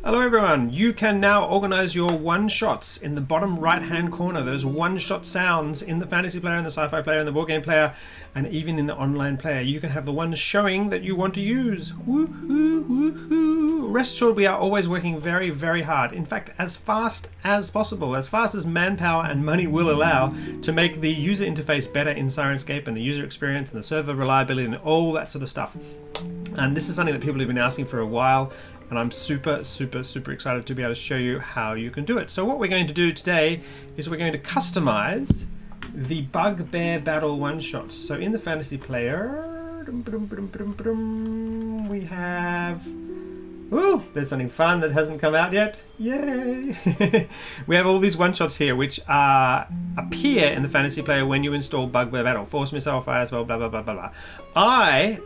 Hello everyone, you can now organize your one-shots in the bottom right-hand corner. Those one-shot sounds in the fantasy player, and the sci-fi player, and the board game player, and even in the online player. You can have the ones showing that you want to use. Woohoo, woohoo. Rest assured, we are always working very, very hard. In fact, as fast as possible, as fast as manpower and money will allow, to make the user interface better in Syrinscape, and the user experience, and the server reliability, and all that sort of stuff. And this is something that people have been asking for a while. And I'm super excited to be able to show you how you can do it. So what we're going to do today is we're going to customize the Bugbear Battle one-shots. So in the fantasy player, we have... Ooh, there's something fun that hasn't come out yet. Yay! We have all these one-shots here which appear in the fantasy player when you install Bugbear Battle. Force Missile, Fire Spell, blah, blah, blah, blah, blah. I,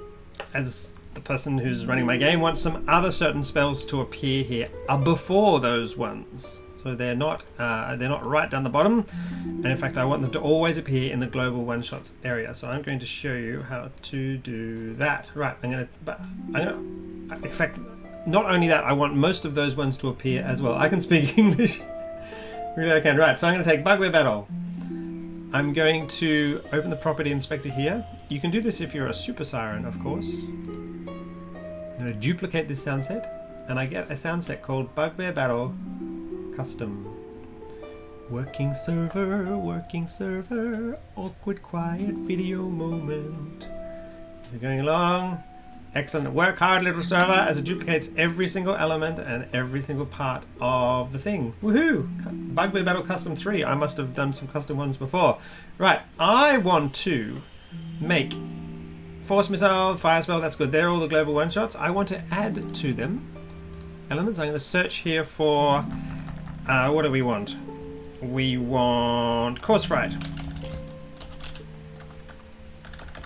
as the person who's running my game, wants some other certain spells to appear here before those ones, so they're not right down the bottom, and in fact I want them to always appear in the global one-shots area. So I'm going to show you how to do that. Right, in fact, not only that, I want most of those ones to appear as well. I can speak English. Really I can. Right, so I'm going to take Bugbear Battle. I'm going to open the property inspector here. You can do this if you're a super siren, of course. I'm going to duplicate this sound set, and I get a sound set called Bugbear Battle Custom. Working server, awkward quiet video moment. Is it going along? Excellent. Work hard, little server, as it duplicates every single element and every single part of the thing. Woohoo! Bugbear Battle Custom 3. I must have done some custom ones before. Right, I want to make Force Missile, Fire Spell, that's good. They're all the global one-shots. I want to add to them elements. I'm going to search here for, what do we want? We want Cause Fright.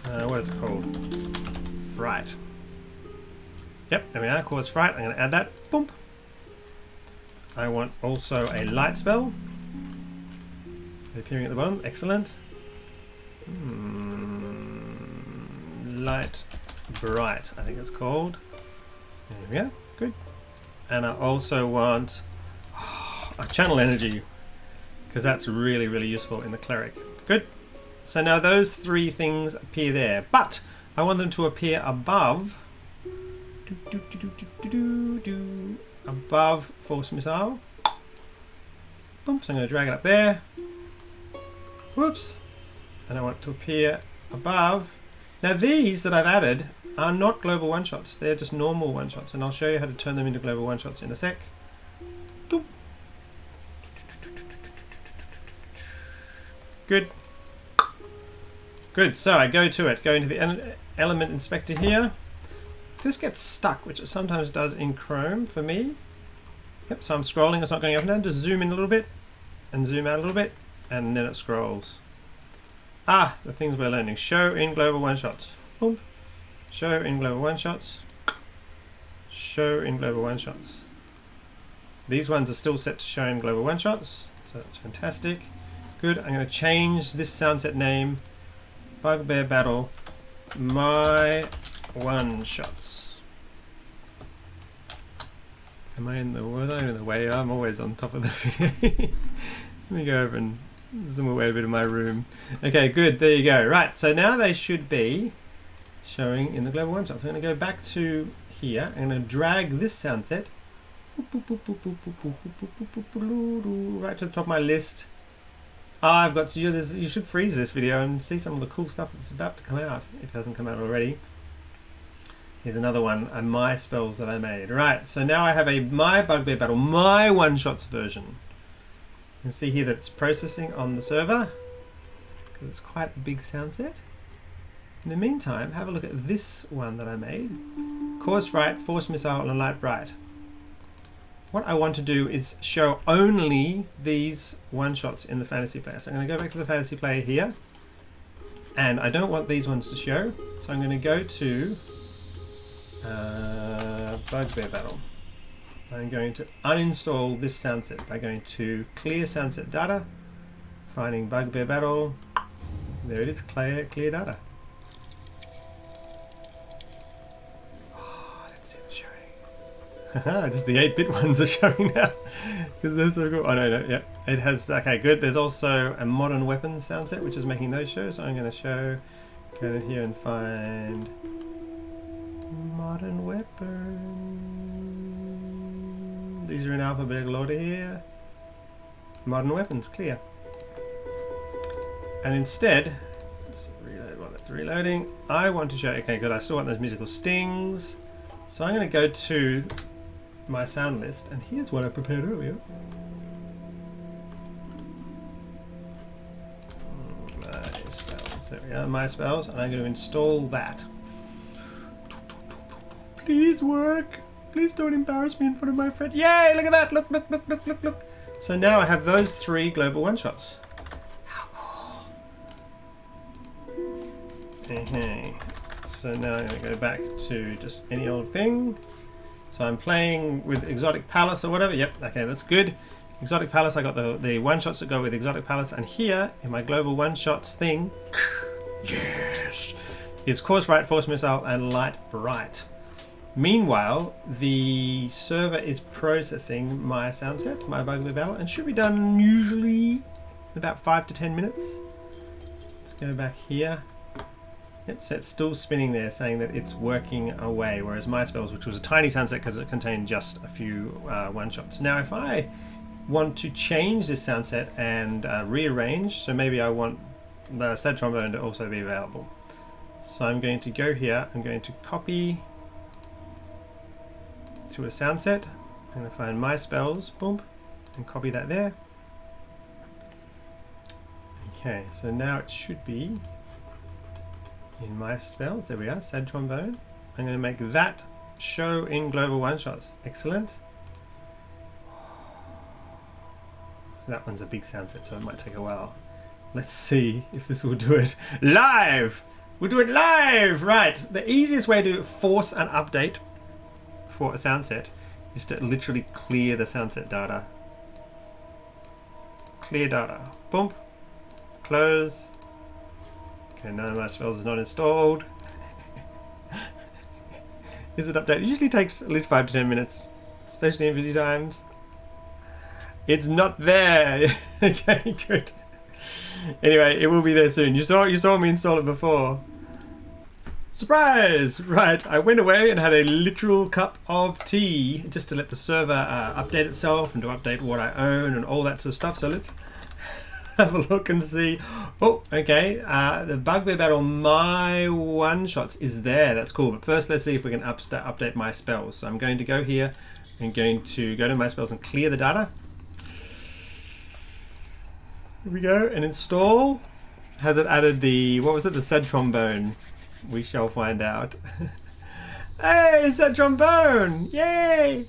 What is it called? Fright. Yep, there we are, Cause Fright. I'm going to add that. Boom. I want also a light spell. Appearing at the bottom. Excellent. Light Bright, I think it's called. There we go. Good. And I also want a channel energy, because that's really useful in the cleric. Good. So now those three things appear there, but I want them to appear above above Force Missile. Boom. So I'm going to drag it up there. Whoops. And I want it to appear above. Now these that I've added are not global one-shots. They're just normal one-shots, and I'll show you how to turn them into global one-shots in a sec. Doop. Good. Good, so I go to it. Go into the element inspector here. If this gets stuck, which it sometimes does in Chrome for me. Yep, so I'm scrolling, it's not going up and down. Just zoom in a little bit, and zoom out a little bit, and then it scrolls. Ah, the things we're learning. Show in global one-shots. Boom. Show in global one-shots. Show in global one-shots. These ones are still set to show in global one-shots, so that's fantastic. Good. I'm going to change this sound set name. Bugbear Battle My One-Shots. Am I in the way? I'm always on top of the video. Let me go over and zoom away a bit of my room. Okay, good. There you go. Right, so now they should be showing in the global one-shot. So I'm going to go back to here. I'm going to drag this sound set right to the top of my list. I've got to do this. You should freeze this video and see some of the cool stuff that's about to come out, if it hasn't come out already. Here's another one, my spells that I made. Right, so now I have a My Bugbear Battle, my one-shots version. You can see here that it's processing on the server, because it's quite a big sound set. In the meantime, have a look at this one that I made. Cause Fright, Force Missile, and Light Bright. What I want to do is show only these one-shots in the fantasy player. So I'm going to go back to the fantasy player here, and I don't want these ones to show, so I'm going to go to Bugbear Battle. I'm going to uninstall this sound set by going to Clear Sound Set Data, finding Bugbear Battle. There it is, clear data. Oh, let's see if it's showing. Just the 8-bit ones are showing now. Because they're so cool. Oh no, yeah. It has, okay, good. There's also a modern weapons sound set, which is making those show. So I'm going to show, go in here and find modern weapon. These are in alphabetical order here. Modern weapons, clear. And instead, just reload while it's reloading. I want to show, okay, good. I still want those musical stings. So I'm going to go to my sound list, and here's what I prepared earlier. My spells, there we are, my spells, and I'm going to install that. Please work. Please don't embarrass me in front of my friend. Yay, look at that, look, look, look, look, look, look. So now I have those 3 global one-shots. How cool. Okay, so now I'm going to go back to just any old thing. So I'm playing with Exotic Palace or whatever. Yep, okay, that's good. Exotic Palace, I got the one-shots that go with Exotic Palace. And here, in my global one-shots thing, yes, is Course Right, Force Missile, and Light Bright. Meanwhile, the server is processing my sound set, my Bugbear Battle, and should be done usually in about 5 to 10 minutes. Let's go back here. Yep, so it's still spinning there, saying that it's working away, whereas my spells, which was a tiny sound set because it contained just a few one-shots. Now, if I want to change this sound set and rearrange, so maybe I want the sad trombone to also be available. So I'm going to go here, I'm going to copy to a sound set. I'm going to find my spells, boom, and copy that there. Okay, so now it should be in my spells. There we are, sad trombone. I'm going to make that show in global one-shots. Excellent. That one's a big sound set, so it might take a while. Let's see if this will do it live. We'll do it live. Right, the easiest way to force an update for a sound set is to literally clear the sound set data. Clear data. Boom. Close. Okay, none of my spells is not installed. Is it updated? It usually takes at least 5 to 10 minutes, especially in busy times. It's not there. Okay, good. Anyway, it will be there soon. You saw me install it before. Surprise! Right, I went away and had a literal cup of tea just to let the server update itself and to update what I own and all that sort of stuff. So let's have a look and see. Oh, okay. The Bugbear Battle My One-Shots is there. That's cool. But first, let's see if we can update my spells. So I'm going to go here. I'm going to go to my spells and clear the data. Here we go. And install. Has it added the, what was it? The sad trombone. We shall find out. Hey, it's that trombone! Yay! Yay!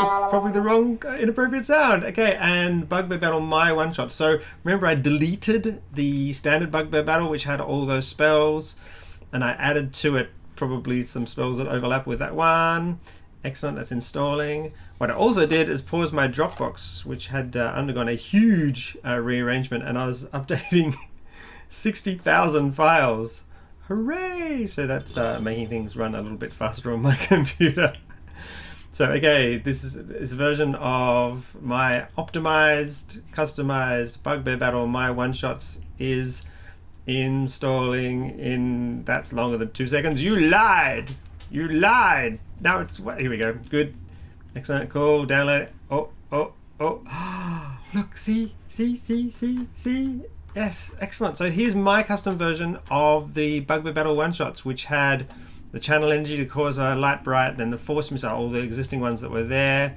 It's probably the wrong inappropriate sound. Okay, and Bugbear Battle My One-Shot. So remember, I deleted the standard Bugbear Battle, which had all those spells, and I added to it probably some spells that overlap with that one. Excellent, that's installing. What I also did is pause my Dropbox, which had undergone a huge rearrangement, and I was updating 60,000 files. Hooray! So that's making things run a little bit faster on my computer. So okay, this is a version of my optimized, customized Bugbear Battle My One-Shots is installing in, that's longer than 2 seconds. You lied! You lied! Now it's, here we go. Good. Excellent, cool, download it. Oh. Look, see? Yes, excellent. So here's my custom version of the Bugbear Battle One-Shots, which had the channel energy, the Corsair, Light Bright, then the Force Missile, all the existing ones that were there.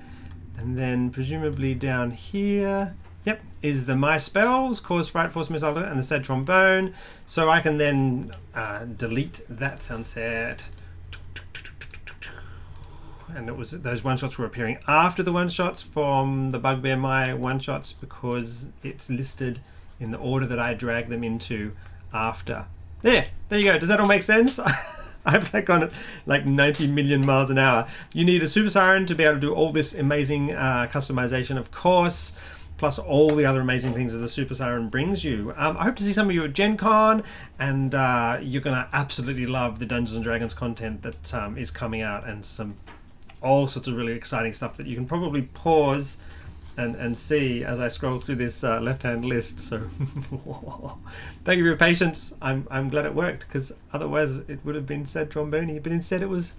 And then presumably down here, yep, is the My Spells, Cause Fright, Force Missile, and the Sad Trombone. So I can then delete that sound set. And it was, those one-shots were appearing after the one-shots from the Bugbear My One-Shots because it's listed in the order that I drag them into after. There you go. Does that all make sense? I've gone at like 90 million miles an hour. You need a Super Siren to be able to do all this amazing customization, of course. plus all the other amazing things that the Super Siren brings you. I hope to see some of you at Gen Con, and you're going to absolutely love the Dungeons & Dragons content that is coming out, and some all sorts of really exciting stuff that you can probably pause and see as I scroll through this left-hand list. So thank you for your patience. I'm glad it worked, because otherwise it would have been said trombone, but instead it was